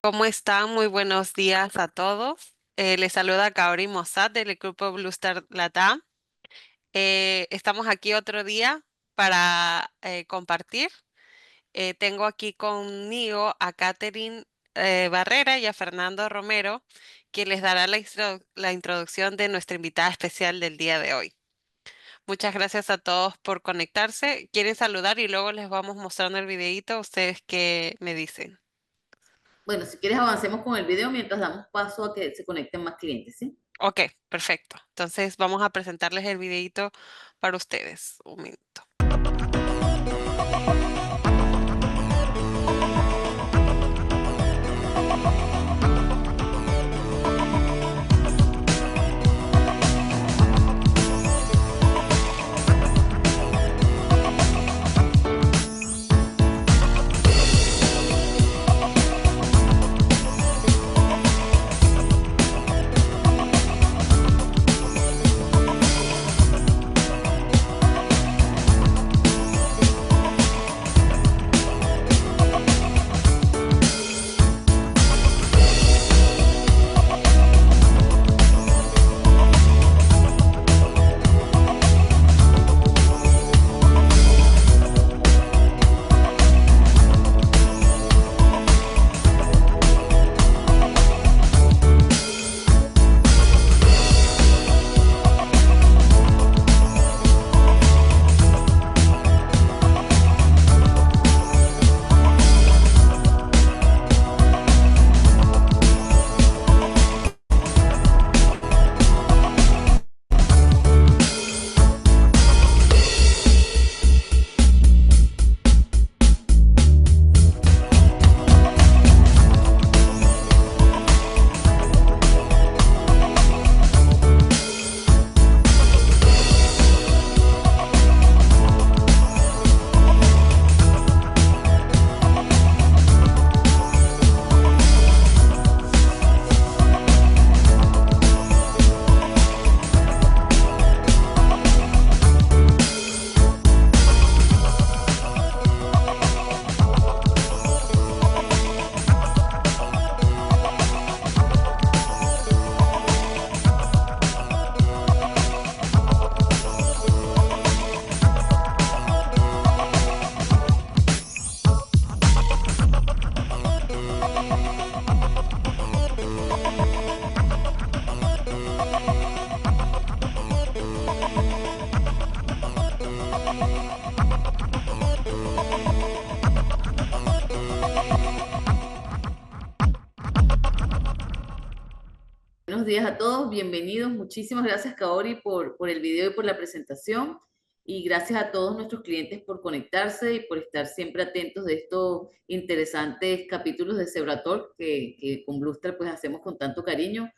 ¿Cómo están? Muy buenos días a todos. Les saluda Kaori Mossad del grupo Blue Star Latam. Estamos aquí otro día para compartir. Tengo aquí conmigo a Catherine Barrera y a Fernando Romero, quien les dará la introducción de nuestra invitada especial del día de hoy. Muchas gracias a todos por conectarse. ¿Quieren saludar y luego les vamos mostrando el videíto? ¿Ustedes qué me dicen? Bueno, si quieres avancemos con el video mientras damos paso a que se conecten más clientes, ¿sí? Ok, perfecto. Entonces vamos a presentarles el videito para ustedes. Un minuto. Buenos días a todos, bienvenidos. Muchísimas gracias, Kaori, por el video y por la presentación. Y gracias a todos nuestros clientes por conectarse y por estar siempre atentos de estos interesantes capítulos de Zebratalk que con Bluestar pues hacemos con tanto cariño.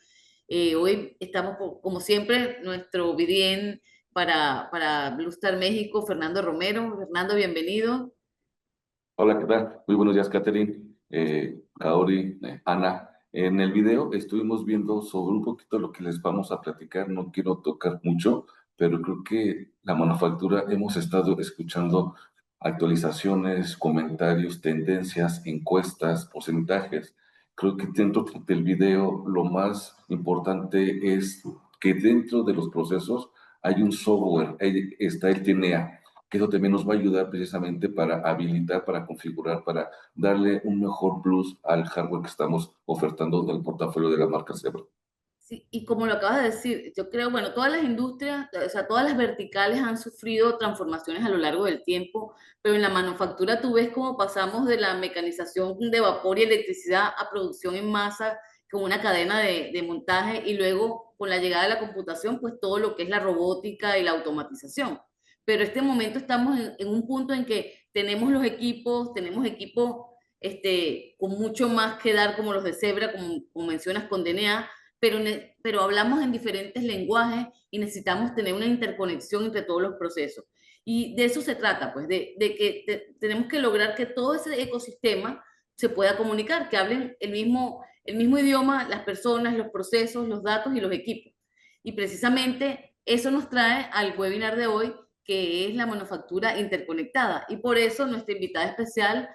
Hoy estamos, como siempre, nuestro BDN para Bluestar México, Fernando Romero. Fernando, bienvenido. Hola, ¿qué tal? Muy buenos días, Catherine, Kaori, Ana. En el video estuvimos viendo sobre un poquito lo que les vamos a platicar. No quiero tocar mucho, pero creo que la manufactura hemos estado escuchando actualizaciones, comentarios, tendencias, encuestas, porcentajes. Creo que dentro del video lo más importante es que dentro de los procesos hay un software, está el TNA, que eso también nos va a ayudar precisamente para habilitar, para configurar, para darle un mejor plus al hardware que estamos ofertando del portafolio de la marca Zebra. Sí, y como lo acabas de decir, yo creo, bueno, todas las industrias, o sea, todas las verticales han sufrido transformaciones a lo largo del tiempo, pero en la manufactura tú ves cómo pasamos de la mecanización de vapor y electricidad a producción en masa con una cadena de montaje y luego con la llegada de la computación, pues todo lo que es la robótica y la automatización. Pero este momento estamos en un punto en que tenemos equipos con mucho más que dar como los de Zebra, como mencionas con DNA, pero hablamos en diferentes lenguajes y necesitamos tener una interconexión entre todos los procesos. Y de eso se trata, pues, de que tenemos que lograr que todo ese ecosistema se pueda comunicar, que hablen el mismo idioma las personas, los procesos, los datos y los equipos. Y precisamente eso nos trae al webinar de hoy, que es la manufactura interconectada. Y por eso nuestra invitada especial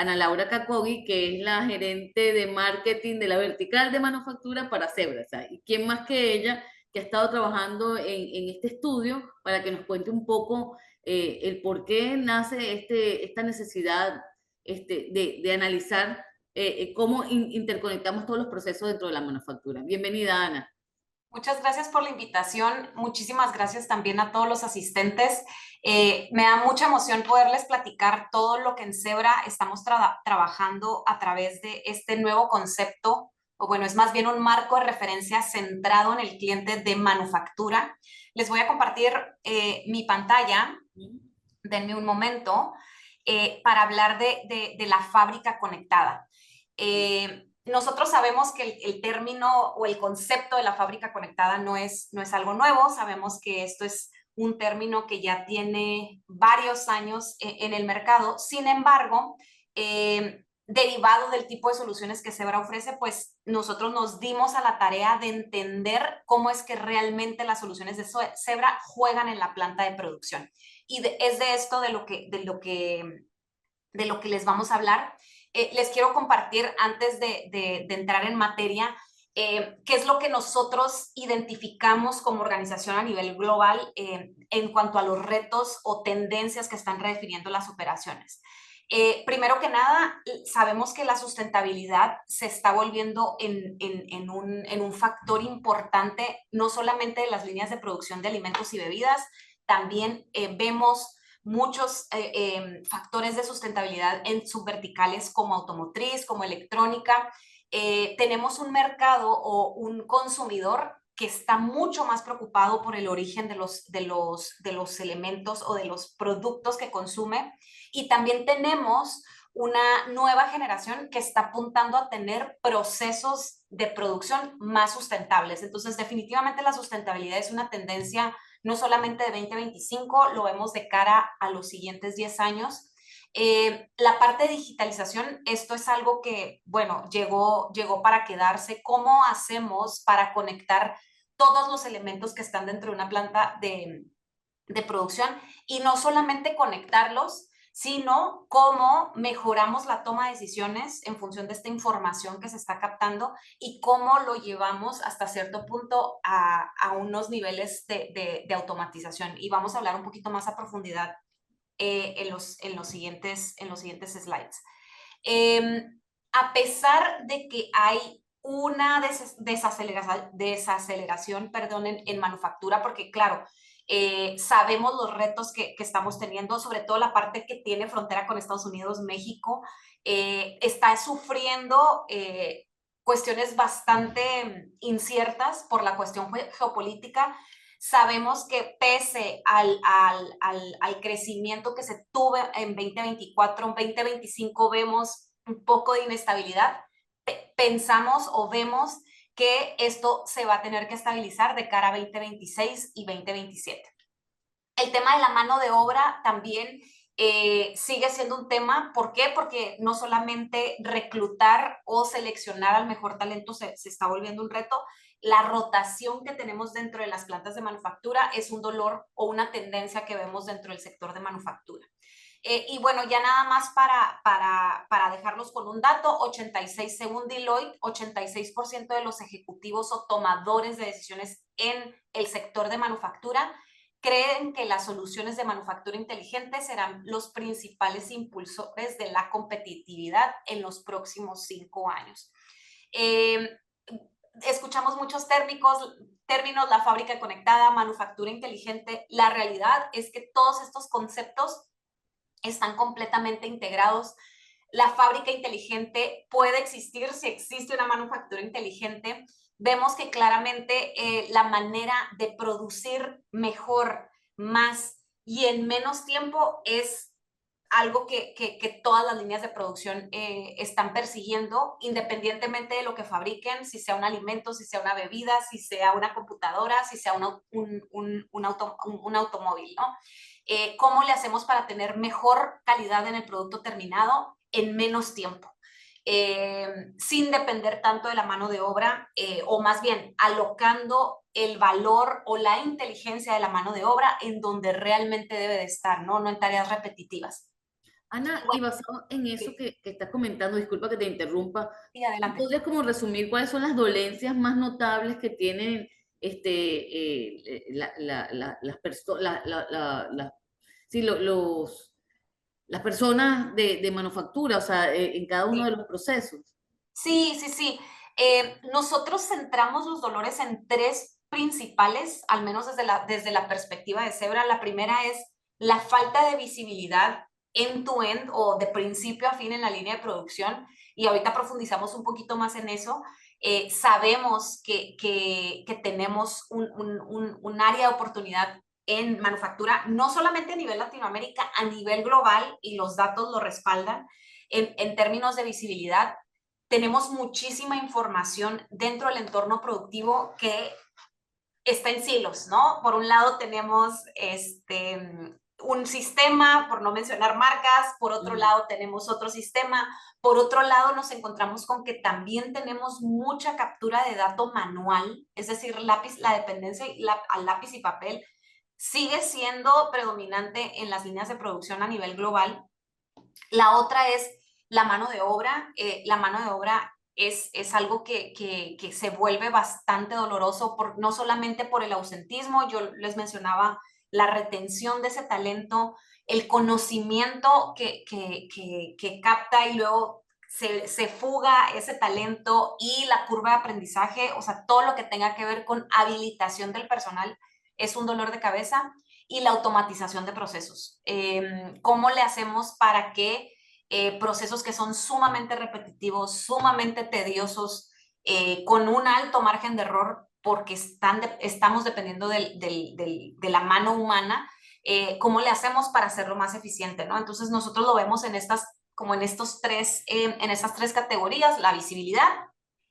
Ana Laura Cacogi, que es la gerente de marketing de la vertical de manufactura para Zebra. O sea, ¿y quién más que ella que ha estado trabajando en este estudio para que nos cuente un poco el por qué nace esta necesidad de analizar cómo interconectamos todos los procesos dentro de la manufactura? Bienvenida, Ana. Muchas gracias por la invitación. Muchísimas gracias también a todos los asistentes. Me da mucha emoción poderles platicar todo lo que en Zebra estamos trabajando a través de este nuevo concepto, o bueno, es más bien un marco de referencia centrado en el cliente de manufactura. Les voy a compartir mi pantalla. Denme un momento para hablar de la fábrica conectada. Nosotros sabemos que el término o el concepto de la fábrica conectada no es algo nuevo. Sabemos que esto es un término que ya tiene varios años en el mercado. Sin embargo, derivado del tipo de soluciones que Zebra ofrece, pues nosotros nos dimos a la tarea de entender cómo es que realmente las soluciones de Zebra juegan en la planta de producción. Y es de esto de lo que les vamos a hablar. Les quiero compartir antes de entrar en materia qué es lo que nosotros identificamos como organización a nivel global en cuanto a los retos o tendencias que están redefiniendo las operaciones. Primero que nada, sabemos que la sustentabilidad se está volviendo en un factor importante, no solamente de las líneas de producción de alimentos y bebidas, también vemos muchos factores de sustentabilidad en subverticales como automotriz, como electrónica. Tenemos un mercado o un consumidor que está mucho más preocupado por el origen de los elementos o de los productos que consume, y también tenemos una nueva generación que está apuntando a tener procesos de producción más sustentables. Entonces, definitivamente la sustentabilidad es una tendencia no solamente de 2025, lo vemos de cara a los siguientes 10 años. La parte de digitalización, esto es algo que, bueno, llegó para quedarse. ¿Cómo hacemos para conectar todos los elementos que están dentro de una planta de producción? Y no solamente conectarlos, sino cómo mejoramos la toma de decisiones en función de esta información que se está captando y cómo lo llevamos hasta cierto punto a unos niveles de automatización. Y vamos a hablar un poquito más a profundidad en los siguientes slides. A pesar de que hay una desaceleración, perdón, en manufactura, porque claro, sabemos los retos que estamos teniendo, sobre todo la parte que tiene frontera con Estados Unidos. México está sufriendo cuestiones bastante inciertas por la cuestión geopolítica. Sabemos que pese al crecimiento que se tuvo en 2024, en 2025 vemos un poco de inestabilidad. Pensamos o vemos que esto se va a tener que estabilizar de cara a 2026 y 2027. El tema de la mano de obra también sigue siendo un tema. ¿Por qué? Porque no solamente reclutar o seleccionar al mejor talento se está volviendo un reto. La rotación que tenemos dentro de las plantas de manufactura es un dolor o una tendencia que vemos dentro del sector de manufactura. Y bueno, ya nada más para dejarlos con un dato, 86, según Deloitte, 86% de los ejecutivos o tomadores de decisiones en el sector de manufactura creen que las soluciones de manufactura inteligente serán los principales impulsores de la competitividad en los próximos 5 años. Escuchamos muchos términos, la fábrica conectada, manufactura inteligente. La realidad es que todos estos conceptos están completamente integrados. La fábrica inteligente puede existir si existe una manufactura inteligente. Vemos que claramente la manera de producir mejor, más y en menos tiempo es algo que todas las líneas de producción están persiguiendo, independientemente de lo que fabriquen, si sea un alimento, si sea una bebida, si sea una computadora, si sea un automóvil, ¿no? ¿Cómo le hacemos para tener mejor calidad en el producto terminado en menos tiempo? Sin depender tanto de la mano de obra, o más bien alocando el valor o la inteligencia de la mano de obra en donde realmente debe de estar, ¿no? No en tareas repetitivas. Ana, y basado en eso Sí, que estás comentando, disculpa que te interrumpa, sí, ¿tú adelante. podrías como resumir cuáles son las dolencias más notables que tienen las personas, sí, las personas de manufactura, o sea, en cada uno de Sí, los procesos? sí, sí, sí. Nosotros centramos los dolores en tres principales, al menos desde la perspectiva de Zebra. La primera es la falta de visibilidad end-to-end o de principio a fin en la línea de producción. Y ahorita profundizamos un poquito más en eso. Sabemos que tenemos un área de oportunidad en manufactura, no solamente a nivel Latinoamérica, a nivel global, y los datos lo respaldan en términos de visibilidad. Tenemos muchísima información dentro del entorno productivo que está en silos, ¿no? Por un lado tenemos un sistema, por no mencionar marcas, por otro Ujú. lado tenemos otro sistema, por otro lado nos encontramos con que también tenemos mucha captura de dato manual, es decir, la dependencia al lápiz y papel sigue siendo predominante en las líneas de producción a nivel global. La otra es la mano de obra. La mano de obra es algo que se vuelve bastante doloroso, no solamente por el ausentismo, yo les mencionaba la retención de ese talento, el conocimiento que capta y luego se fuga ese talento, y la curva de aprendizaje, o sea, todo lo que tenga que ver con habilitación del personal es un dolor de cabeza. Y la automatización de procesos. ¿Cómo le hacemos para que procesos que son sumamente repetitivos, sumamente tediosos, con un alto margen de error, porque estamos dependiendo de la mano humana, cómo le hacemos para hacerlo más eficiente, ¿no? Entonces nosotros lo vemos en en estas tres categorías: la visibilidad,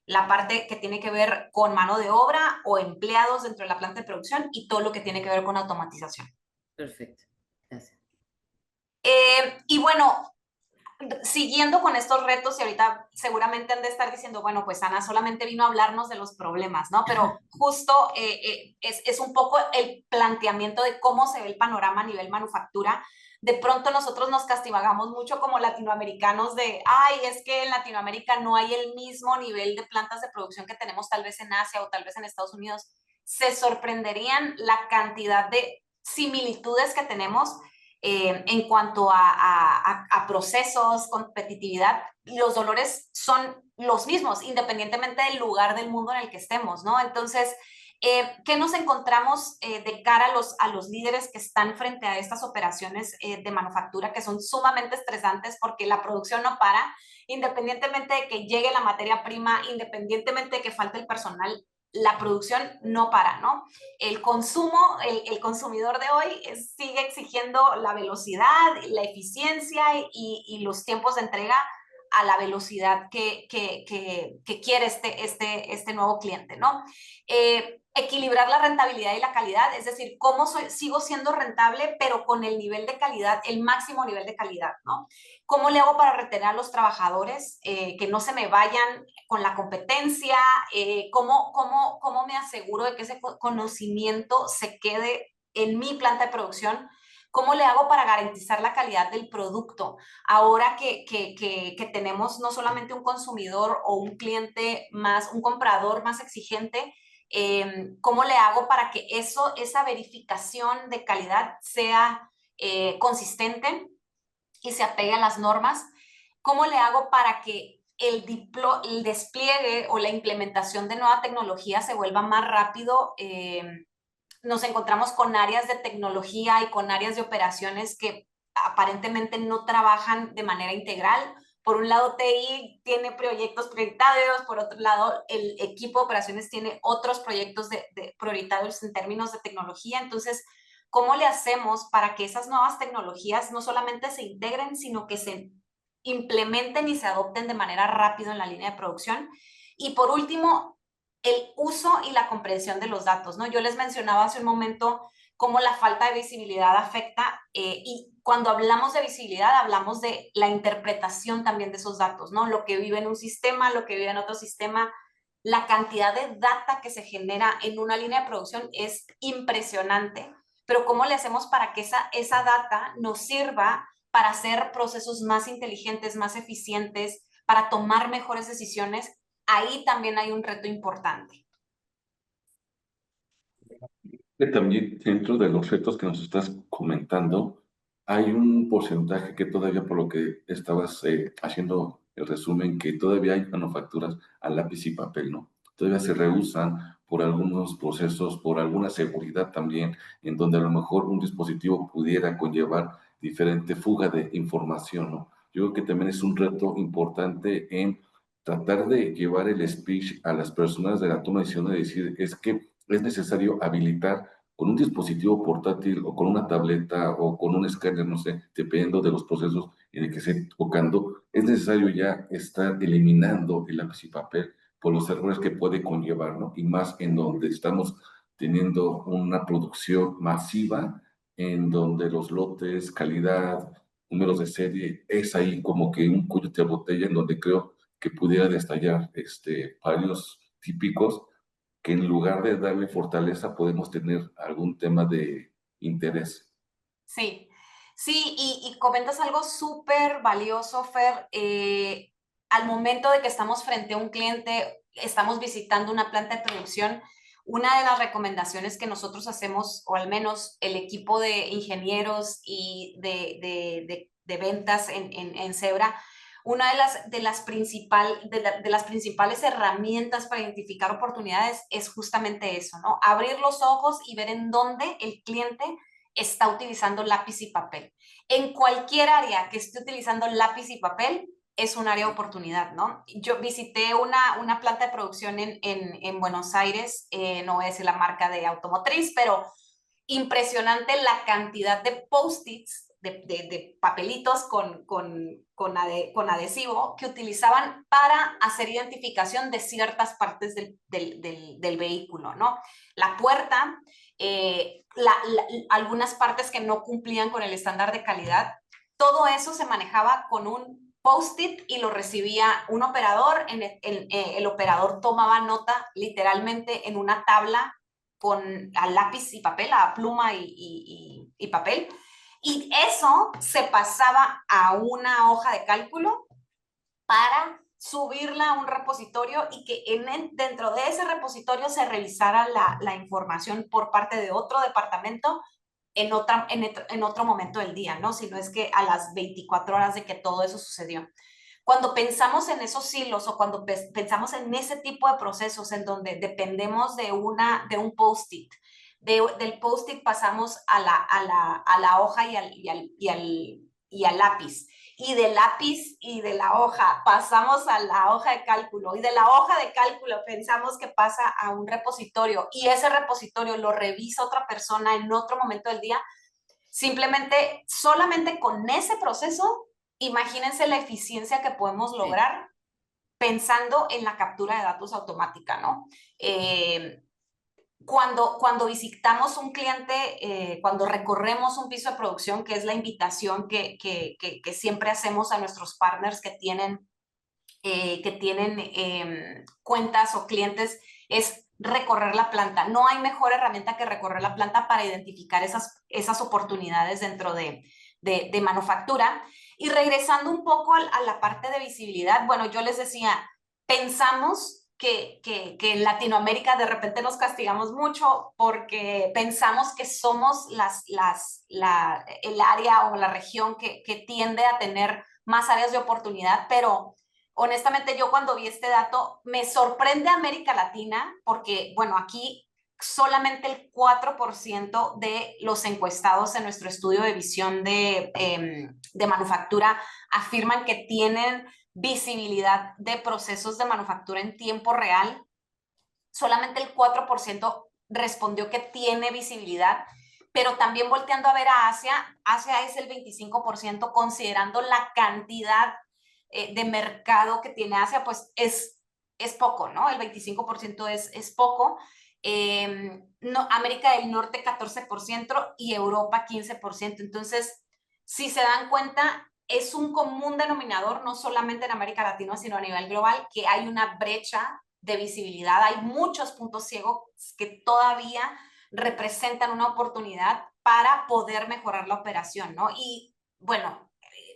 la parte que tiene que ver con mano de obra o empleados dentro de la planta de producción, y todo lo que tiene que ver con automatización. Perfecto, gracias. Y bueno, siguiendo con estos retos, y ahorita seguramente han de estar diciendo, bueno, pues Ana solamente vino a hablarnos de los problemas, ¿no? Pero justo es un poco el planteamiento de cómo se ve el panorama a nivel manufactura. De pronto nosotros nos castigamos mucho como latinoamericanos de, ay, es que en Latinoamérica no hay el mismo nivel de plantas de producción que tenemos tal vez en Asia o tal vez en Estados Unidos. Se sorprenderían la cantidad de similitudes que tenemos en cuanto a procesos, competitividad. Los dolores son los mismos, independientemente del lugar del mundo en el que estemos, ¿no? Entonces, ¿qué nos encontramos de cara a los líderes que están frente a estas operaciones de manufactura, que son sumamente estresantes porque la producción no para, independientemente de que llegue la materia prima, independientemente de que falte el personal? La producción no para, ¿no? El consumo, el consumidor de hoy sigue exigiendo la velocidad, la eficiencia y los tiempos de entrega a la velocidad que quiere este nuevo cliente, ¿no? Equilibrar la rentabilidad y la calidad, es decir, cómo sigo siendo rentable, pero con el nivel de calidad, el máximo nivel de calidad, ¿no? ¿Cómo le hago para retener a los trabajadores, que no se me vayan con la competencia? ¿Cómo me aseguro de que ese conocimiento se quede en mi planta de producción? ¿Cómo le hago para garantizar la calidad del producto? Ahora que tenemos no solamente un consumidor o un cliente más, un comprador más exigente, ¿cómo le hago para que esa verificación de calidad sea consistente y se apegue a las normas? ¿Cómo le hago para que el despliegue o la implementación de nueva tecnología se vuelva más rápido? Nos encontramos con áreas de tecnología y con áreas de operaciones que aparentemente no trabajan de manera integral. Por un lado, TI tiene proyectos prioritarios, por otro lado, el equipo de operaciones tiene otros proyectos prioritarios en términos de tecnología. Entonces, ¿cómo le hacemos para que esas nuevas tecnologías no solamente se integren, sino que se implementen y se adopten de manera rápida en la línea de producción? Y por último, el uso y la comprensión de los datos, ¿no? Yo les mencionaba hace un momento cómo la falta de visibilidad afecta, y cuando hablamos de visibilidad hablamos de la interpretación también de esos datos, ¿no? Lo que vive en un sistema, lo que vive en otro sistema. La cantidad de data que se genera en una línea de producción es impresionante, pero ¿cómo le hacemos para que esa data nos sirva para hacer procesos más inteligentes, más eficientes, para tomar mejores decisiones, ahí también hay un reto importante. Que también dentro de los retos que nos estás comentando, hay un porcentaje que todavía, por lo que estabas haciendo el resumen, que todavía hay manufacturas a lápiz y papel, ¿no? Todavía se rehusan por algunos procesos, por alguna seguridad también, en donde a lo mejor un dispositivo pudiera conllevar diferente fuga de información, ¿no? Yo creo que también es un reto importante en tratar de llevar el speech a las personas de la toma de decisiones, de decir, es que es necesario habilitar con un dispositivo portátil o con una tableta o con un escáner, no sé, dependiendo de los procesos en el que esté tocando, es necesario ya estar eliminando el lápiz y papel por los errores que puede conllevar, ¿no? Y más en donde estamos teniendo una producción masiva, en donde los lotes, calidad, números de serie, es ahí como que un cuello de botella en donde creo que pudiera destallar varios típicos que en lugar de darle fortaleza podemos tener algún tema de interés. Sí, sí, y comentas algo súper valioso, Fer. Al momento de que estamos frente a un cliente, estamos visitando una planta de producción, una de las recomendaciones que nosotros hacemos, o al menos el equipo de ingenieros y de ventas en Zebra, una de las principales herramientas para identificar oportunidades es justamente eso, ¿no? Abrir los ojos y ver en dónde el cliente está utilizando lápiz y papel. En cualquier área que esté utilizando lápiz y papel, es un área de oportunidad, ¿no? Yo visité una planta de producción en Buenos Aires, no voy a decir la marca de automotriz, pero impresionante la cantidad de post-its, de papelitos con adhesivo que utilizaban para hacer identificación de ciertas partes del vehículo, ¿no? La puerta, algunas partes que no cumplían con el estándar de calidad, todo eso se manejaba con un post-it y lo recibía un operador, el operador tomaba nota literalmente en una tabla a lápiz y papel, a pluma y papel, y eso se pasaba a una hoja de cálculo para subirla a un repositorio y que dentro de ese repositorio se revisara la información por parte de otro departamento en otro momento del día, ¿no? Si no es que a las 24 horas de que todo eso sucedió. Cuando pensamos en esos silos o cuando pensamos en ese tipo de procesos en donde dependemos de un post-it, del post-it pasamos a la hoja y al lápiz, y del lápiz y de la hoja pasamos a la hoja de cálculo, y de la hoja de cálculo pensamos que pasa a un repositorio, y ese repositorio lo revisa otra persona en otro momento del día. Simplemente, solamente con ese proceso, imagínense la eficiencia que podemos lograr pensando en la captura de datos automática, ¿no? Cuando visitamos un cliente, cuando recorremos un piso de producción, que es la invitación que siempre hacemos a nuestros partners que tienen cuentas o clientes, es recorrer la planta. No hay mejor herramienta que recorrer la planta para identificar esas oportunidades dentro de manufactura. Y regresando un poco a la parte de visibilidad, bueno, yo les decía, pensamos que en Latinoamérica de repente nos castigamos mucho porque pensamos que somos el área o la región que tiende a tener más áreas de oportunidad, pero honestamente yo cuando vi este dato me sorprende América Latina porque, bueno, aquí solamente el 4% de los encuestados en nuestro estudio de visión de manufactura afirman que tienen visibilidad de procesos de manufactura en tiempo real. Solamente el 4% respondió que tiene visibilidad, pero también volteando a ver a Asia, Asia es el 25%, considerando la cantidad de mercado que tiene Asia, pues es poco, ¿no? El 25% es poco. No, América del Norte 14% y Europa 15%. Entonces, si se dan cuenta, es un común denominador, no solamente en América Latina, sino a nivel global, que hay una brecha de visibilidad. Hay muchos puntos ciegos que todavía representan una oportunidad para poder mejorar la operación, ¿no? Y bueno,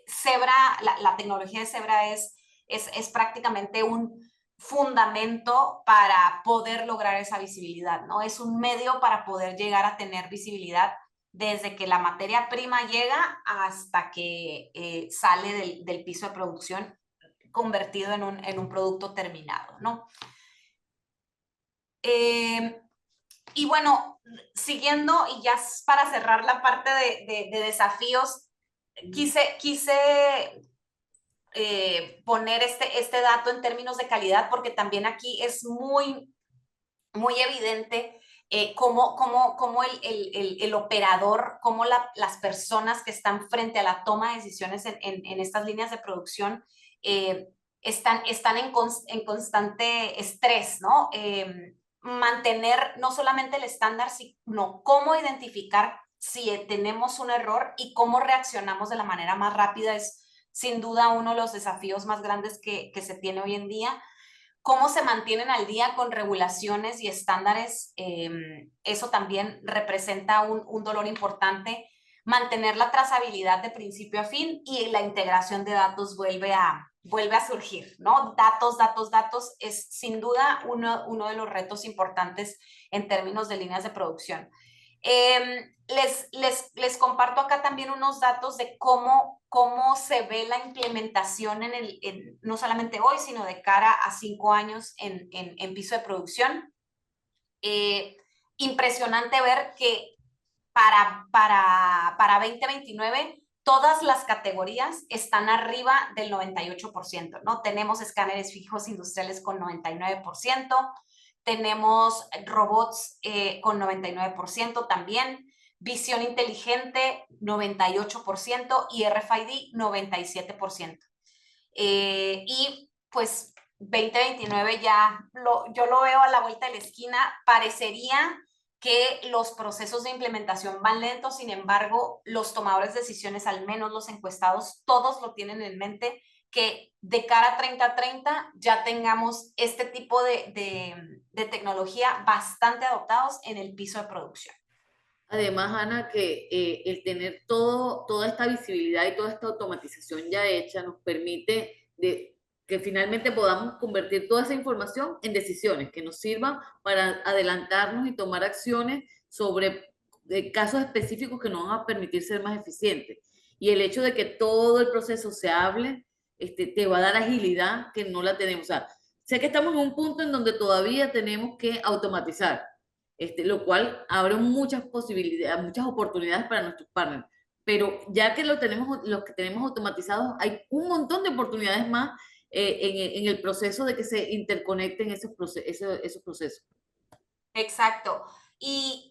Zebra, la tecnología de Zebra es prácticamente un fundamento para poder lograr esa visibilidad, ¿no? Es un medio para poder llegar a tener visibilidad desde que la materia prima llega hasta que sale del piso de producción convertido en un producto terminado, ¿no? Y bueno, siguiendo, y ya para cerrar la parte de desafíos, quise poner este dato en términos de calidad, porque también aquí es muy evidente cómo el operador, cómo las personas que están frente a la toma de decisiones en estas líneas de producción están en constante estrés, ¿no? Mantener no solamente el estándar, sino cómo identificar si tenemos un error y cómo reaccionamos de la manera más rápida es sin duda uno de los desafíos más grandes que se tiene hoy en día. Cómo se mantienen al día con regulaciones y estándares, eso también representa un dolor importante. Mantener la trazabilidad de principio a fin y la integración de datos vuelve a surgir, ¿no? Datos es sin duda uno de los retos importantes en términos de líneas de producción. Les comparto acá también unos datos de cómo se ve la implementación no solamente hoy, sino de cara a 5 años en piso de producción. Impresionante ver que para 2029 todas las categorías están arriba del 98%, ¿no? Tenemos escáneres fijos industriales con 99%, tenemos robots con 99% también, visión inteligente 98% y RFID 97%. Y pues 2029 ya yo lo veo a la vuelta de la esquina. Parecería que los procesos de implementación van lentos, sin embargo, los tomadores de decisiones, al menos los encuestados, todos lo tienen en mente, que de cara a 3030 ya tengamos este tipo de tecnología bastante adoptados en el piso de producción. Además, Ana, que el tener toda esta visibilidad y toda esta automatización ya hecha nos permite que finalmente podamos convertir toda esa información en decisiones que nos sirvan para adelantarnos y tomar acciones sobre casos específicos que nos van a permitir ser más eficientes. Y el hecho de que todo el proceso se hable, te va a dar agilidad que no la tenemos. O sea, sé que estamos en un punto en donde todavía tenemos que automatizar, lo cual abre muchas posibilidades, muchas oportunidades para nuestros partners. Pero ya que los que tenemos automatizados, hay un montón de oportunidades más en el proceso de que se interconecten esos procesos. Exacto. Y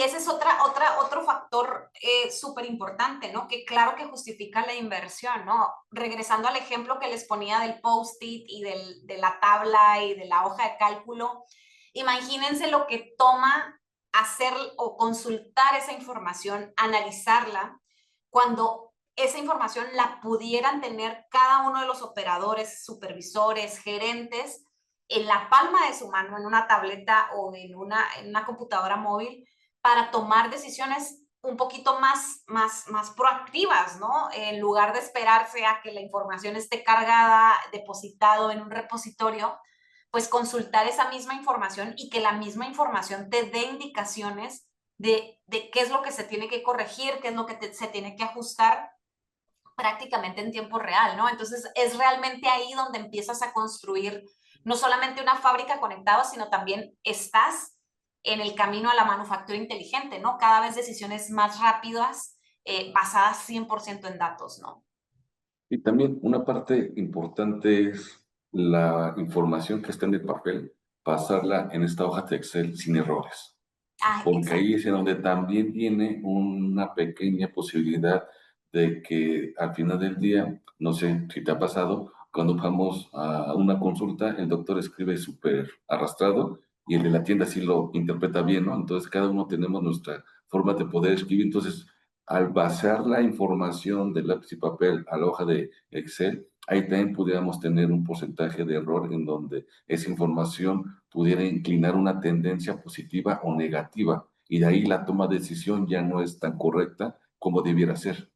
ese es otro factor súper importante, ¿no? Que claro que justifica la inversión, ¿no? Regresando al ejemplo que les ponía del post-it y de la tabla y de la hoja de cálculo, imagínense lo que toma hacer o consultar esa información, analizarla, cuando esa información la pudieran tener cada uno de los operadores, supervisores, gerentes, en la palma de su mano, en una tableta o en una computadora móvil, para tomar decisiones un poquito más proactivas, ¿no? En lugar de esperarse a que la información esté cargada, depositado en un repositorio, pues consultar esa misma información y que la misma información te dé indicaciones de qué es lo que se tiene que corregir, qué es lo que se tiene que ajustar prácticamente en tiempo real, ¿no? Entonces es realmente ahí donde empiezas a construir no solamente una fábrica conectada, sino también estás en el camino a la manufactura inteligente, ¿no? Cada vez decisiones más rápidas, basadas 100% en datos, ¿no? Y también una parte importante es la información que está en el papel, pasarla en esta hoja de Excel sin errores. Porque Exacto. ahí es en donde también tiene una pequeña posibilidad de que al final del día, no sé si te ha pasado, cuando vamos a una consulta, el doctor escribe súper arrastrado y el de la tienda sí lo interpreta bien, ¿no? Entonces cada uno tenemos nuestra forma de poder escribir. Entonces, al basar la información de lápiz y papel a la hoja de Excel, ahí también pudiéramos tener un porcentaje de error en donde esa información pudiera inclinar una tendencia positiva o negativa, y de ahí la toma de decisión ya no es tan correcta como debiera ser.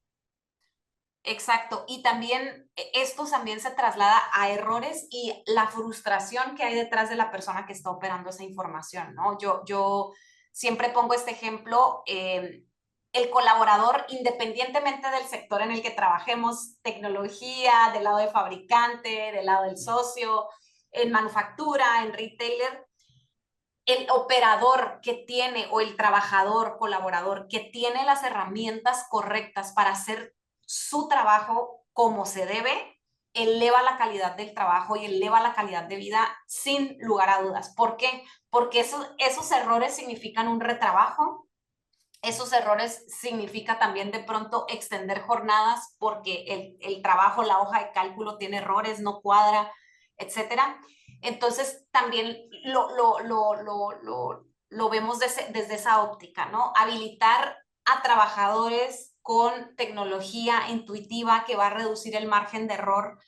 Exacto, y también esto también se traslada a errores y la frustración que hay detrás de la persona que está operando esa información, ¿no? Yo siempre pongo este ejemplo, el colaborador, independientemente del sector en el que trabajemos, tecnología, del lado del fabricante, del lado del socio, en manufactura, en retailer, el operador que tiene o el trabajador, colaborador que tiene las herramientas correctas para hacer su trabajo como se debe, eleva la calidad del trabajo y eleva la calidad de vida sin lugar a dudas. ¿Por qué? Porque esos errores significan un retrabajo, esos errores significa también de pronto extender jornadas porque el trabajo, la hoja de cálculo tiene errores, no cuadra, etcétera. Entonces también lo vemos desde esa óptica, ¿no? Habilitar a trabajadores con tecnología intuitiva que va a reducir el margen de error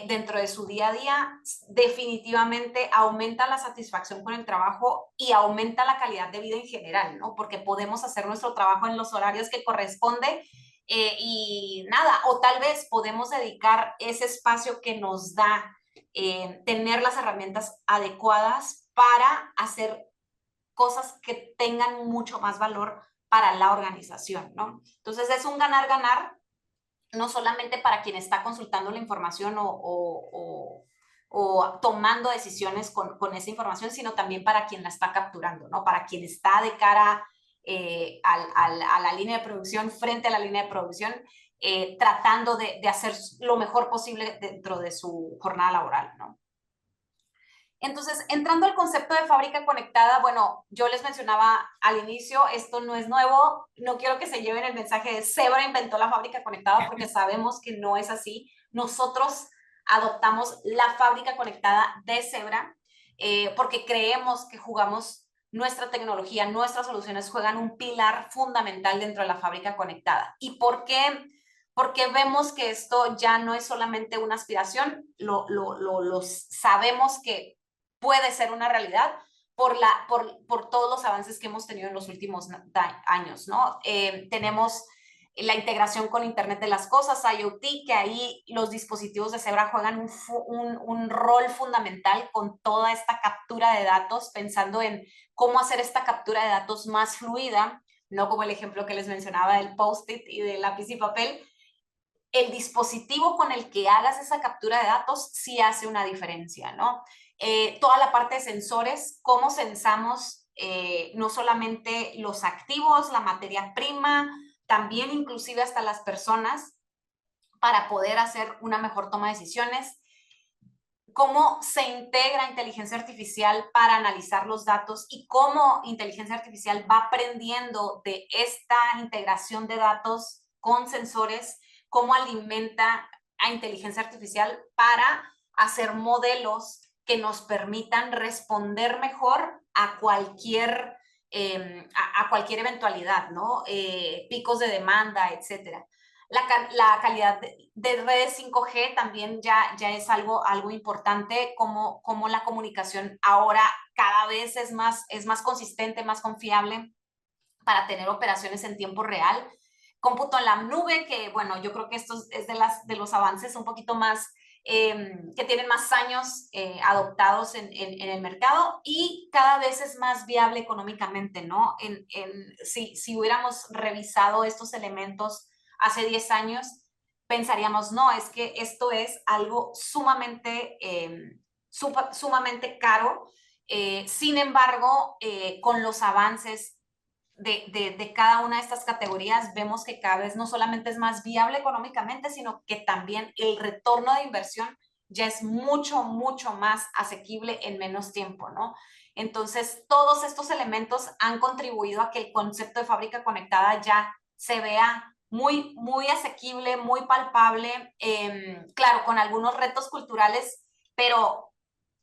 dentro de su día a día, definitivamente aumenta la satisfacción con el trabajo y aumenta la calidad de vida en general, ¿no? Porque podemos hacer nuestro trabajo en los horarios que corresponde y nada, o tal vez podemos dedicar ese espacio que nos da tener las herramientas adecuadas para hacer cosas que tengan mucho más valor para la organización, ¿no? Entonces es un ganar-ganar, no solamente para quien está consultando la información o tomando decisiones con esa información, sino también para quien la está capturando, ¿no? Para quien está de cara a la línea de producción, frente a la línea de producción, tratando de hacer lo mejor posible dentro de su jornada laboral, ¿no? Entonces, entrando al concepto de fábrica conectada, bueno, yo les mencionaba al inicio, esto no es nuevo, no quiero que se lleven el mensaje de Zebra inventó la fábrica conectada porque sabemos que no es así. Nosotros adoptamos la fábrica conectada de Zebra porque creemos que jugamos nuestra tecnología, nuestras soluciones juegan un pilar fundamental dentro de la fábrica conectada. ¿Y por qué? Porque vemos que esto ya no es solamente una aspiración, lo sabemos que puede ser una realidad por todos los avances que hemos tenido en los últimos años, ¿no? Tenemos la integración con Internet de las Cosas, IoT, que ahí los dispositivos de Zebra juegan un rol fundamental con toda esta captura de datos, pensando en cómo hacer esta captura de datos más fluida, no como el ejemplo que les mencionaba del post-it y del lápiz y papel. El dispositivo con el que hagas esa captura de datos sí hace una diferencia, ¿no? Toda la parte de sensores, cómo sensamos no solamente los activos, la materia prima, también inclusive hasta las personas para poder hacer una mejor toma de decisiones. Cómo se integra inteligencia artificial para analizar los datos y cómo inteligencia artificial va aprendiendo de esta integración de datos con sensores, cómo alimenta a inteligencia artificial para hacer modelos que nos permitan responder mejor a cualquier eventualidad, ¿no? Picos de demanda, etcétera. La calidad de redes 5G también ya es algo importante, como la comunicación ahora cada vez es más consistente, más confiable para tener operaciones en tiempo real. Cómputo en la nube, que bueno, yo creo que esto es de los avances un poquito más que tienen más años adoptados en el mercado y cada vez es más viable económicamente, ¿no? Si hubiéramos revisado estos elementos hace 10 años, pensaríamos, no, es que esto es algo sumamente caro. Sin embargo, con los avances de cada una de estas categorías, vemos que cada vez no solamente es más viable económicamente, sino que también el retorno de inversión ya es mucho más asequible en menos tiempo, ¿no? Entonces, todos estos elementos han contribuido a que el concepto de fábrica conectada ya se vea muy asequible, muy palpable, claro, con algunos retos culturales, pero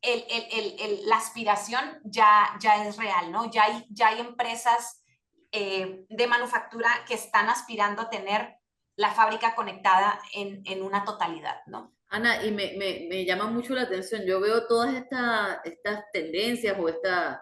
la aspiración ya es real, ¿no? Ya hay empresas de manufactura que están aspirando a tener la fábrica conectada en una totalidad, ¿no? Ana, y me llama mucho la atención, yo veo todas estas tendencias o estas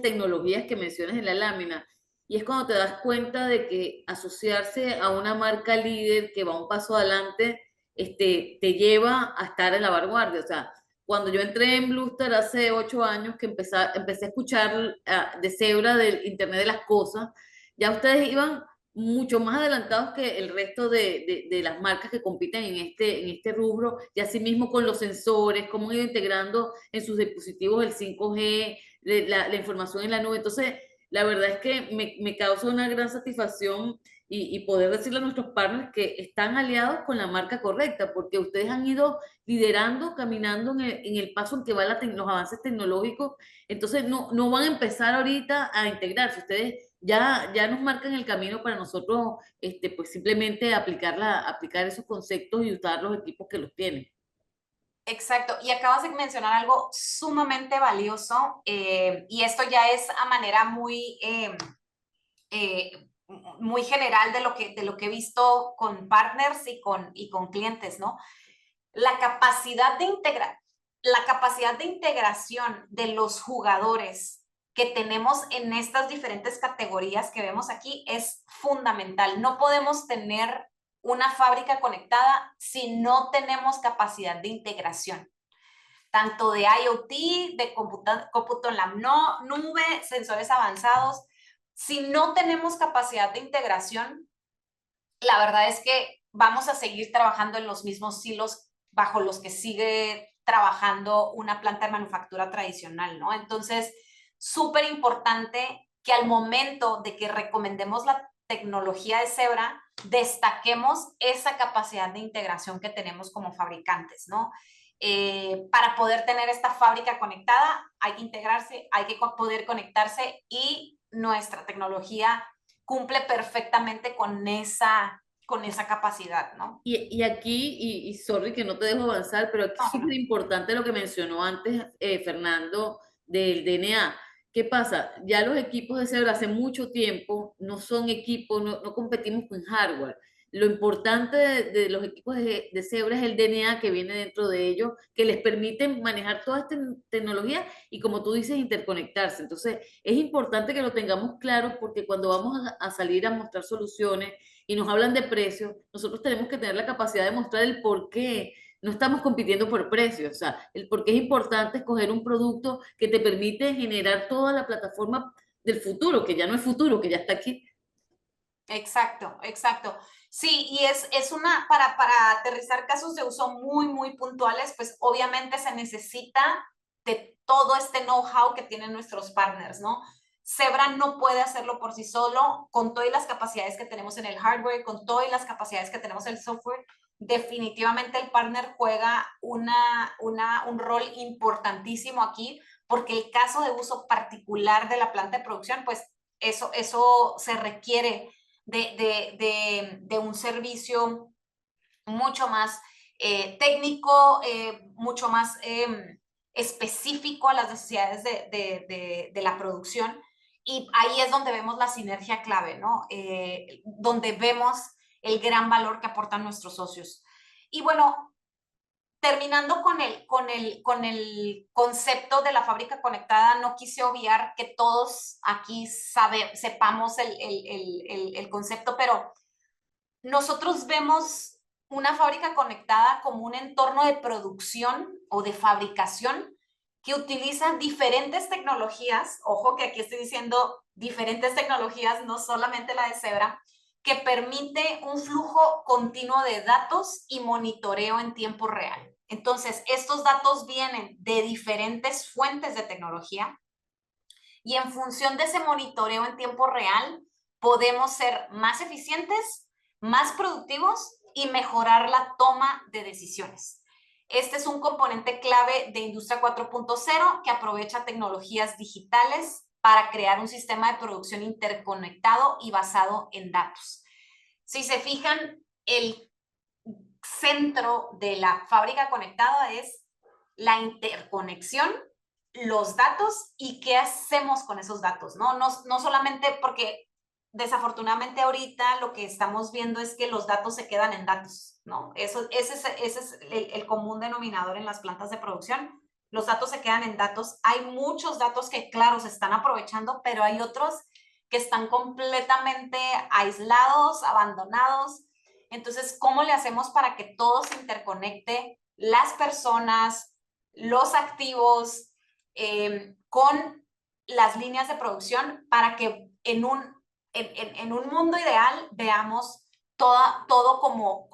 tecnologías que mencionas en la lámina, Y es cuando te das cuenta de que asociarse a una marca líder que va un paso adelante, te lleva a estar en la vanguardia. O sea, cuando yo entré en Bluestar hace 8 años que empecé a escuchar de Zebra del Internet de las Cosas, ya ustedes iban mucho más adelantados que el resto de las marcas que compiten en este rubro, y asimismo con los sensores, cómo han ido integrando en sus dispositivos el 5G, la información en la nube. Entonces, la verdad es que me causa una gran satisfacción y poder decirle a nuestros partners que están aliados con la marca correcta, porque ustedes han ido liderando, caminando en el paso en que van los avances tecnológicos. Entonces no van a empezar ahorita a integrarse, ustedes ya nos marcan el camino para nosotros, pues simplemente aplicar esos conceptos y usar los equipos que los tienen. Exacto, y acabas de mencionar algo sumamente valioso, y esto ya es a manera eh, muy general de lo que he visto con partners y con clientes, ¿no? La capacidad la capacidad de integración de los jugadores que tenemos en estas diferentes categorías que vemos aquí es fundamental. No podemos tener una fábrica conectada si no tenemos capacidad de integración, tanto de IoT, de cómputo en la nube, sensores avanzados. Si no tenemos capacidad de integración, la verdad es que vamos a seguir trabajando en los mismos silos bajo los que sigue trabajando una planta de manufactura tradicional, ¿no? Entonces, súper importante que al momento de que recomendemos la tecnología de Zebra, destaquemos esa capacidad de integración que tenemos como fabricantes, ¿no? Para poder tener esta fábrica conectada, hay que integrarse, hay que poder conectarse, y nuestra tecnología cumple perfectamente con esa capacidad, ¿no? Y aquí, y sorry que no te dejo avanzar, pero aquí es No, súper no. importante lo que mencionó antes Fernando del DNA. ¿Qué pasa? Ya los equipos de Zebra hace mucho tiempo no son equipos, no competimos con hardware. Lo importante de los equipos de Zebra es el DNA que viene dentro de ellos, que les permite manejar toda esta tecnología y, como tú dices, interconectarse. Entonces, es importante que lo tengamos claro, porque cuando vamos a salir a mostrar soluciones y nos hablan de precios, nosotros tenemos que tener la capacidad de mostrar el por qué no estamos compitiendo por precios. O sea, el por qué es importante escoger un producto que te permite generar toda la plataforma del futuro, que ya no es futuro, que ya está aquí. Exacto, exacto. Sí, y es para aterrizar casos de uso muy puntuales, pues obviamente se necesita de todo este know-how que tienen nuestros partners, ¿no? Zebra no puede hacerlo por sí solo, con todas las capacidades que tenemos en el hardware, con todas las capacidades que tenemos en el software. Definitivamente el partner juega un rol importantísimo aquí, porque el caso de uso particular de la planta de producción, pues eso se requiere de un servicio mucho más técnico, mucho más específico a las necesidades de la producción. Y ahí es donde vemos la sinergia clave, ¿no? Donde vemos el gran valor que aportan nuestros socios. Y bueno, terminando con el concepto de la fábrica conectada, no quise obviar que todos aquí sepamos el concepto, pero nosotros vemos una fábrica conectada como un entorno de producción o de fabricación que utiliza diferentes tecnologías. Ojo que aquí estoy diciendo diferentes tecnologías, no solamente la de Zebra, que permite un flujo continuo de datos y monitoreo en tiempo real. Entonces, estos datos vienen de diferentes fuentes de tecnología, y en función de ese monitoreo en tiempo real, podemos ser más eficientes, más productivos y mejorar la toma de decisiones. Este es un componente clave de Industria 4.0 que aprovecha tecnologías digitales para crear un sistema de producción interconectado y basado en datos. Si se fijan, el centro de la fábrica conectada es la interconexión, los datos y qué hacemos con esos datos, ¿no? No solamente porque desafortunadamente ahorita lo que estamos viendo es que los datos se quedan en datos, ¿no? Ese es el común denominador en las plantas de producción. Los datos se quedan en datos. Hay muchos datos que, claro, se están aprovechando, pero hay otros que están completamente aislados, abandonados. Entonces, ¿cómo le hacemos para que todo se interconecte, las personas, los activos, con las líneas de producción, para que en un mundo ideal veamos todo como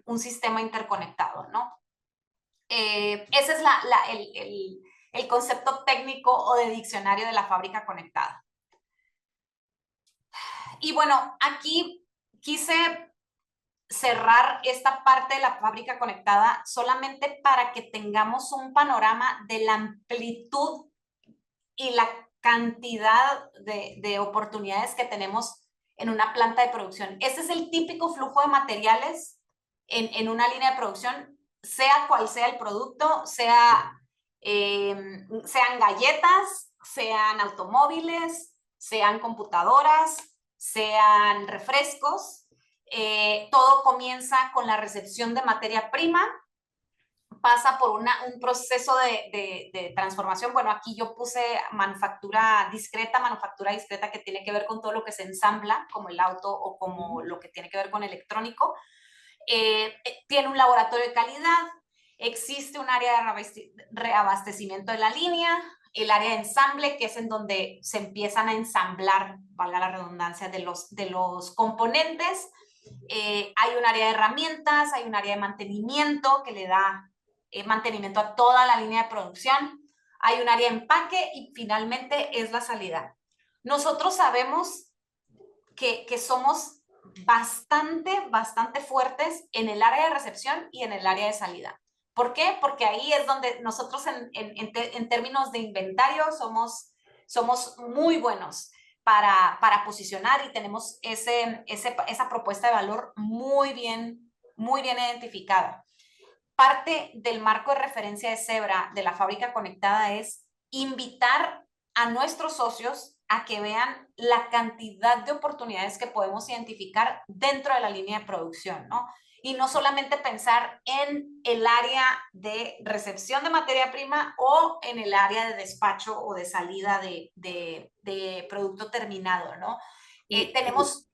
un sistema interconectado, ¿no? Ese es el concepto técnico o de diccionario de la fábrica conectada. Y bueno, aquí quise cerrar esta parte de la fábrica conectada solamente para que tengamos un panorama de la amplitud y la cantidad de oportunidades que tenemos en una planta de producción. Ese es el típico flujo de materiales en una línea de producción, sea cual sea el producto, sean galletas, sean automóviles, sean computadoras, sean refrescos. Todo comienza con la recepción de materia prima, pasa por un proceso de transformación. Bueno, aquí yo puse manufactura discreta que tiene que ver con todo lo que se ensambla, como el auto o como lo que tiene que ver con electrónico. Tiene un laboratorio de calidad, existe un área de reabastecimiento de la línea, el área de ensamble, que es en donde se empiezan a ensamblar, valga la redundancia, de los componentes. Hay un área de herramientas, hay un área de mantenimiento que le da mantenimiento a toda la línea de producción, hay un área de empaque y finalmente es la salida. Nosotros sabemos que somos bastante fuertes en el área de recepción y en el área de salida. ¿Por qué? Porque ahí es donde nosotros en términos de inventario somos muy buenos para posicionar y tenemos esa propuesta de valor muy bien identificada. Parte del marco de referencia de Zebra, de la fábrica conectada, es invitar a nuestros socios a que vean la cantidad de oportunidades que podemos identificar dentro de la línea de producción, ¿no? Y no solamente pensar en el área de recepción de materia prima o en el área de despacho o de salida de producto terminado, ¿no? Tenemos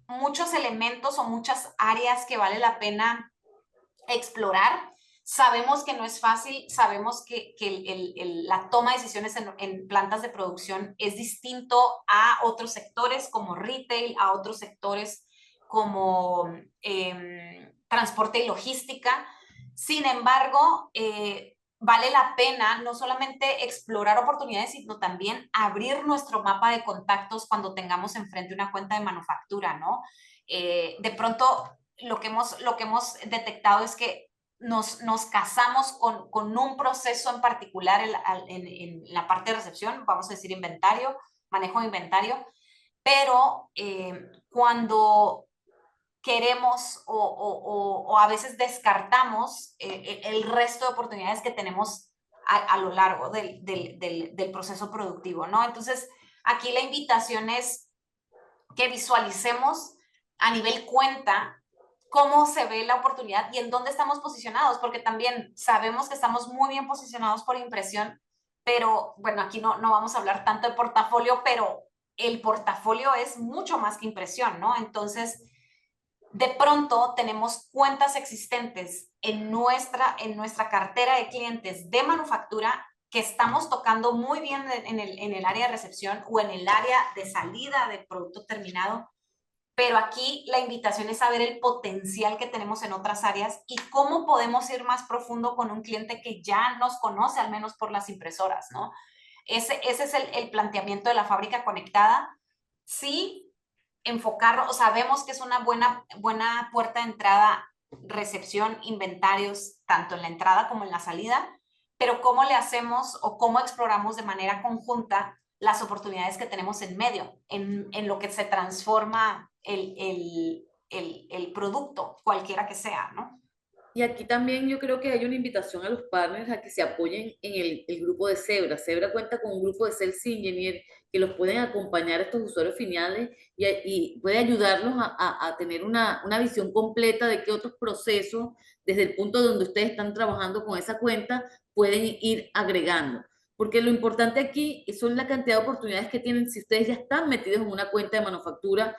muchos elementos o muchas áreas que vale la pena explorar. Sabemos que no es fácil, sabemos que la toma de decisiones en plantas de producción es distinto a otros sectores como retail, a otros sectores como transporte y logística. Sin embargo, vale la pena no solamente explorar oportunidades, sino también abrir nuestro mapa de contactos cuando tengamos enfrente una cuenta de manufactura, ¿no? De pronto, lo que hemos detectado es que nos casamos con un proceso en particular en la parte de recepción, vamos a decir inventario, manejo de inventario, pero cuando queremos o a veces descartamos el resto de oportunidades que tenemos a lo largo del proceso productivo, ¿no? Entonces, aquí la invitación es que visualicemos a nivel cuenta cómo se ve la oportunidad y en dónde estamos posicionados, porque también sabemos que estamos muy bien posicionados por impresión, pero bueno, aquí no vamos a hablar tanto de portafolio, pero el portafolio es mucho más que impresión, ¿no? Entonces, de pronto tenemos cuentas existentes en nuestra cartera de clientes de manufactura que estamos tocando muy bien en el área de recepción o en el área de salida de producto terminado, pero aquí la invitación es saber el potencial que tenemos en otras áreas y cómo podemos ir más profundo con un cliente que ya nos conoce, al menos por las impresoras, ¿no? Ese es el planteamiento de la fábrica conectada. Sí, enfocarlo, o sabemos que es una buena puerta de entrada, recepción, inventarios, tanto en la entrada como en la salida, pero ¿cómo le hacemos o cómo exploramos de manera conjunta las oportunidades que tenemos en medio, en lo que se transforma el producto, cualquiera que sea, ¿no? Y aquí también yo creo que hay una invitación a los partners a que se apoyen en el grupo de Zebra. Zebra cuenta con un grupo de Sales Engineer que los pueden acompañar a estos usuarios finales y puede ayudarlos a tener una visión completa de qué otros procesos, desde el punto donde ustedes están trabajando con esa cuenta, pueden ir agregando. porque lo importante aquí son la cantidad de oportunidades que tienen si ustedes ya están metidos en una cuenta de manufactura.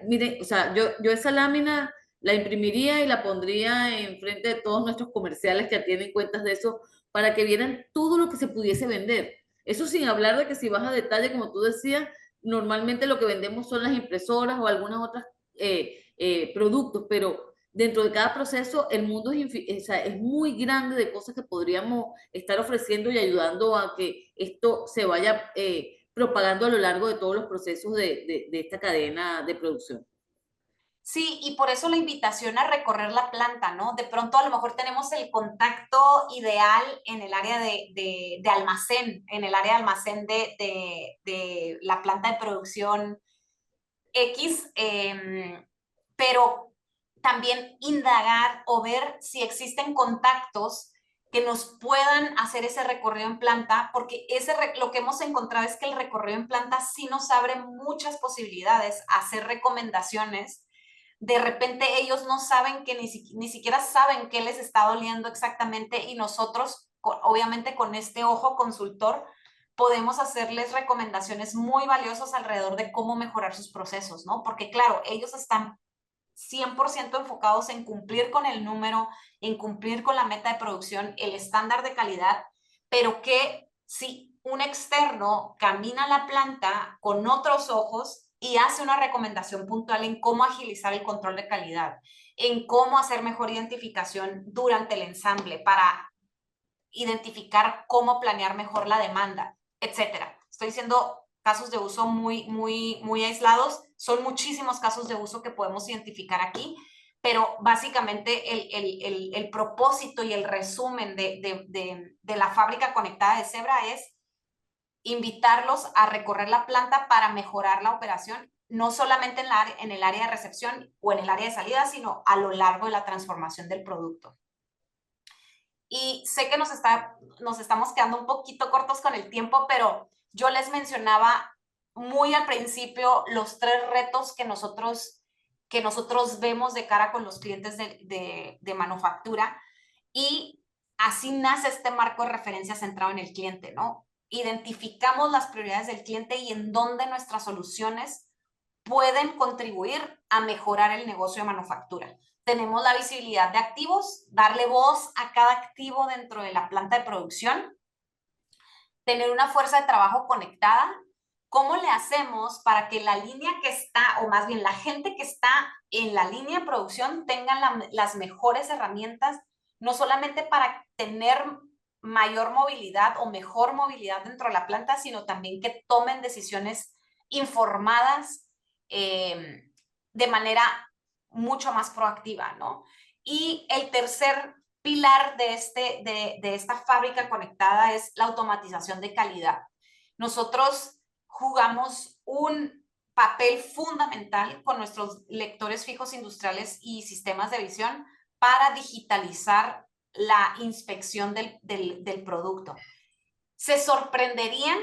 Miren, o sea, yo esa lámina la imprimiría y la pondría enfrente de todos nuestros comerciales que tienen cuentas de eso para que vieran todo lo que se pudiese vender. Eso sin hablar de que si vas a detalle, como tú decías, normalmente lo que vendemos son las impresoras o algunas otras productos, pero dentro de cada proceso el mundo o sea, es muy grande de cosas que podríamos estar ofreciendo y ayudando a que esto se vaya propagando a lo largo de todos los procesos de esta cadena de producción. Sí, y por eso la invitación a recorrer la planta, ¿no? De pronto a lo mejor tenemos el contacto ideal en el área de almacén, en el área de almacén de la planta de producción X, pero también indagar o ver si existen contactos que nos puedan hacer ese recorrido en planta, porque lo que hemos encontrado es que el recorrido en planta sí nos abre muchas posibilidades a hacer recomendaciones. De repente ellos no saben que ni siquiera saben qué les está doliendo exactamente y nosotros, obviamente con este ojo consultor, podemos hacerles recomendaciones muy valiosas alrededor de cómo mejorar sus procesos, ¿no? Porque claro, ellos están 100% enfocados en cumplir con el número, en cumplir con la meta de producción, el estándar de calidad, pero que si un externo camina la planta con otros ojos y hace una recomendación puntual en cómo agilizar el control de calidad, en cómo hacer mejor identificación durante el ensamble para identificar cómo planear mejor la demanda, etcétera. Estoy diciendo casos de uso muy aislados. Son muchísimos casos de uso que podemos identificar aquí, pero básicamente el propósito y el resumen de la fábrica conectada de Zebra es invitarlos a recorrer la planta para mejorar la operación, no solamente en el área de recepción o en el área de salida, sino a lo largo de la transformación del producto. Y sé que nos estamos quedando un poquito cortos con el tiempo, pero yo les mencionaba muy al principio los 3 retos que nosotros vemos de cara con los clientes de manufactura, y así nace este marco de referencia centrado en el cliente, ¿no? Identificamos las prioridades del cliente y en dónde nuestras soluciones pueden contribuir a mejorar el negocio de manufactura. Tenemos la visibilidad de activos, darle voz a cada activo dentro de la planta de producción, tener una fuerza de trabajo conectada. ¿Cómo le hacemos para que la línea que está, o más bien la gente que está en la línea de producción tengan las mejores herramientas, no solamente para tener mayor movilidad o mejor movilidad dentro de la planta, sino también que tomen decisiones informadas de manera mucho más proactiva, ¿no? Y el tercer pilar de esta fábrica conectada es la automatización de calidad. Nosotros jugamos un papel fundamental con nuestros lectores fijos industriales y sistemas de visión para digitalizar la inspección del producto. Se sorprenderían,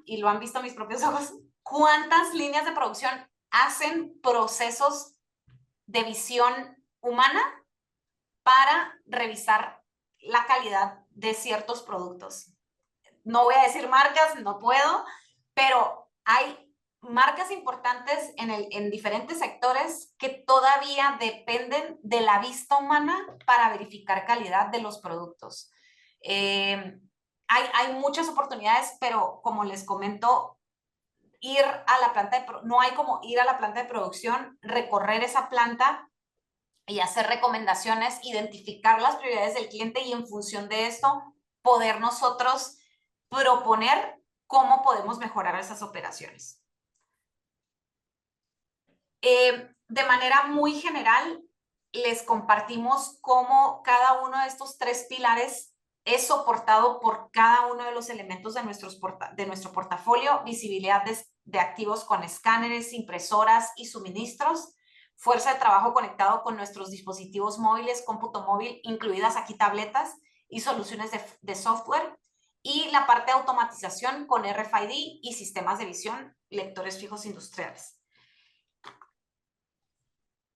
y lo han visto a mis propios ojos, cuántas líneas de producción hacen procesos de visión humana para revisar la calidad de ciertos productos. No voy a decir marcas, no puedo, pero hay marcas importantes en diferentes sectores que todavía dependen de la vista humana para verificar calidad de los productos. Hay muchas oportunidades, pero como les comento, no hay como ir a la planta de producción, recorrer esa planta y hacer recomendaciones, identificar las prioridades del cliente y en función de esto poder nosotros proponer cómo podemos mejorar esas operaciones. De manera muy general, les compartimos cómo cada uno de estos 3 pilares es soportado por cada uno de los elementos de nuestro portafolio: visibilidad de activos con escáneres, impresoras y suministros, fuerza de trabajo conectado con nuestros dispositivos móviles, cómputo móvil, incluidas aquí tabletas y soluciones de software, y la parte de automatización con RFID y sistemas de visión, lectores fijos industriales.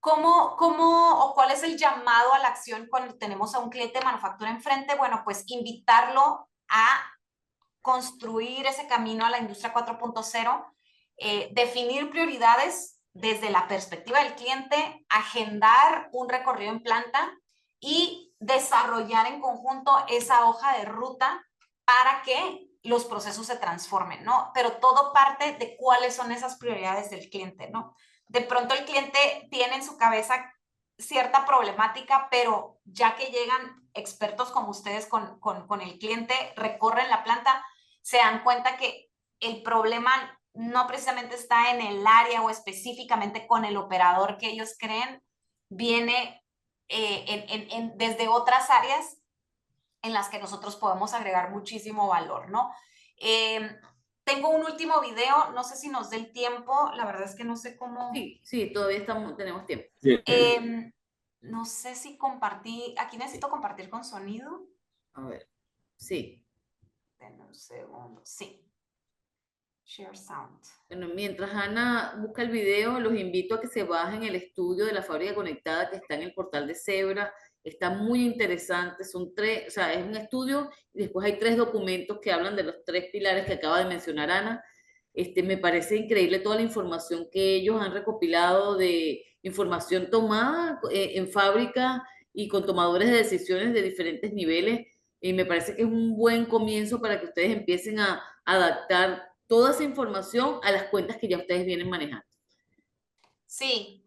¿Cuál es el llamado a la acción cuando tenemos a un cliente de manufactura enfrente? Bueno, pues invitarlo a construir ese camino a la industria 4.0, definir prioridades desde la perspectiva del cliente, agendar un recorrido en planta y desarrollar en conjunto esa hoja de ruta para que los procesos se transformen, ¿no? Pero todo parte de cuáles son esas prioridades del cliente, ¿no? De pronto el cliente tiene en su cabeza cierta problemática, pero ya que llegan expertos como ustedes con el cliente, recorren la planta, se dan cuenta que el problema no precisamente está en el área o específicamente con el operador que ellos creen, viene desde otras áreas en las que nosotros podemos agregar muchísimo valor, ¿no? Tengo un último video, no sé si nos dé el tiempo, la verdad es que no sé cómo... Sí, todavía tenemos tiempo. No sé si compartí, aquí necesito compartir con sonido. A ver, sí. Denme un segundo, sí. Share sound. Bueno, mientras Ana busca el video, los invito a que se bajen el estudio de la fábrica conectada que está en el portal de Zebra. Está muy interesante, son 3, o sea, es un estudio y después hay 3 documentos que hablan de los 3 pilares que acaba de mencionar Ana. Me parece increíble toda la información que ellos han recopilado de información tomada en fábrica y con tomadores de decisiones de diferentes niveles. Y me parece que es un buen comienzo para que ustedes empiecen a adaptar toda esa información a las cuentas que ya ustedes vienen manejando. Sí,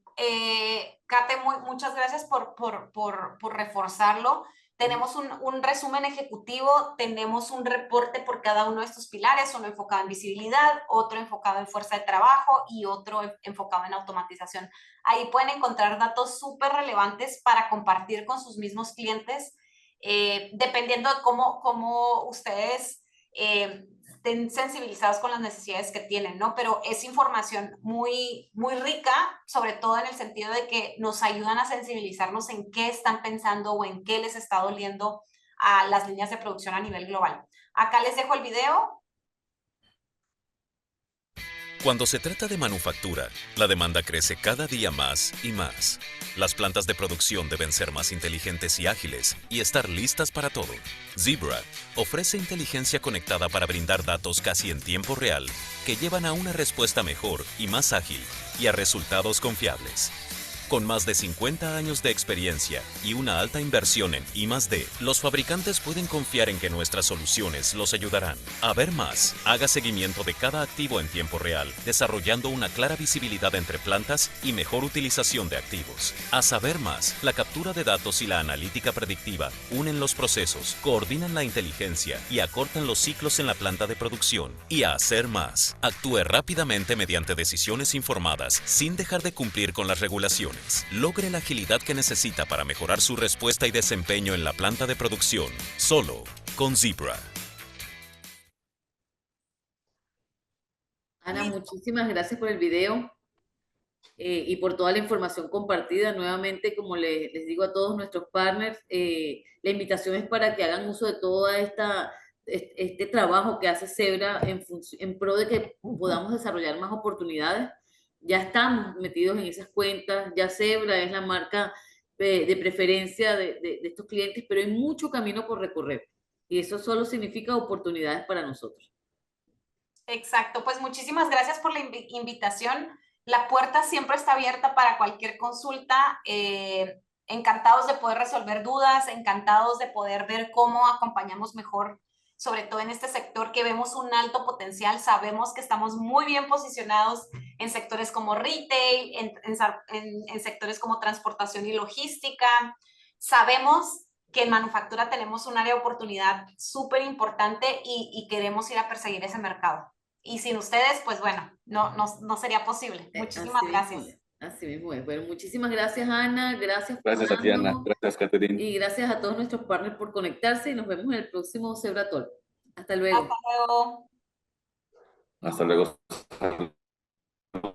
Kate, muchas gracias por reforzarlo. Tenemos un resumen ejecutivo, tenemos un reporte por cada uno de estos pilares, uno enfocado en visibilidad, otro enfocado en fuerza de trabajo y otro enfocado en automatización. Ahí pueden encontrar datos súper relevantes para compartir con sus mismos clientes, dependiendo de cómo ustedes estén sensibilizados con las necesidades que tienen, ¿no? Pero es información muy rica, sobre todo en el sentido de que nos ayudan a sensibilizarnos en qué están pensando o en qué les está doliendo a las líneas de producción a nivel global. Acá les dejo el video. Cuando se trata de manufactura, la demanda crece cada día más y más. Las plantas de producción deben ser más inteligentes y ágiles y estar listas para todo. Zebra ofrece inteligencia conectada para brindar datos casi en tiempo real que llevan a una respuesta mejor y más ágil y a resultados confiables. Con más de 50 años de experiencia y una alta inversión en I+D, los fabricantes pueden confiar en que nuestras soluciones los ayudarán. A ver más, haga seguimiento de cada activo en tiempo real, desarrollando una clara visibilidad entre plantas y mejor utilización de activos. A saber más, la captura de datos y la analítica predictiva unen los procesos, coordinan la inteligencia y acortan los ciclos en la planta de producción. Y a hacer más, actúe rápidamente mediante decisiones informadas sin dejar de cumplir con las regulaciones. Logre la agilidad que necesita para mejorar su respuesta y desempeño en la planta de producción, solo con Zebra. Ana, muchísimas gracias por el video y por toda la información compartida. Nuevamente, como les digo a todos nuestros partners, la invitación es para que hagan uso de toda este trabajo que hace Zebra en pro de que podamos desarrollar más oportunidades. Ya estamos metidos en esas cuentas, ya Zebra es la marca de preferencia de estos clientes, pero hay mucho camino por recorrer y eso solo significa oportunidades para nosotros. Exacto, pues muchísimas gracias por la invitación. La puerta siempre está abierta para cualquier consulta. Encantados de poder resolver dudas, encantados de poder ver cómo acompañamos mejor, sobre todo en este sector que vemos un alto potencial. Sabemos que estamos muy bien posicionados en sectores como retail, en sectores como transportación y logística. Sabemos que en manufactura tenemos un área de oportunidad súper importante y queremos ir a perseguir ese mercado. Y sin ustedes, pues bueno, no sería posible. Muchísimas gracias. Así mismo es. Bueno, muchísimas gracias, Ana. Gracias, Gracias a ti, Ana. Gracias, Catherine. Y gracias a todos nuestros partners por conectarse y nos vemos en el próximo Zebra Talk. Hasta luego. Hasta luego. Hasta luego.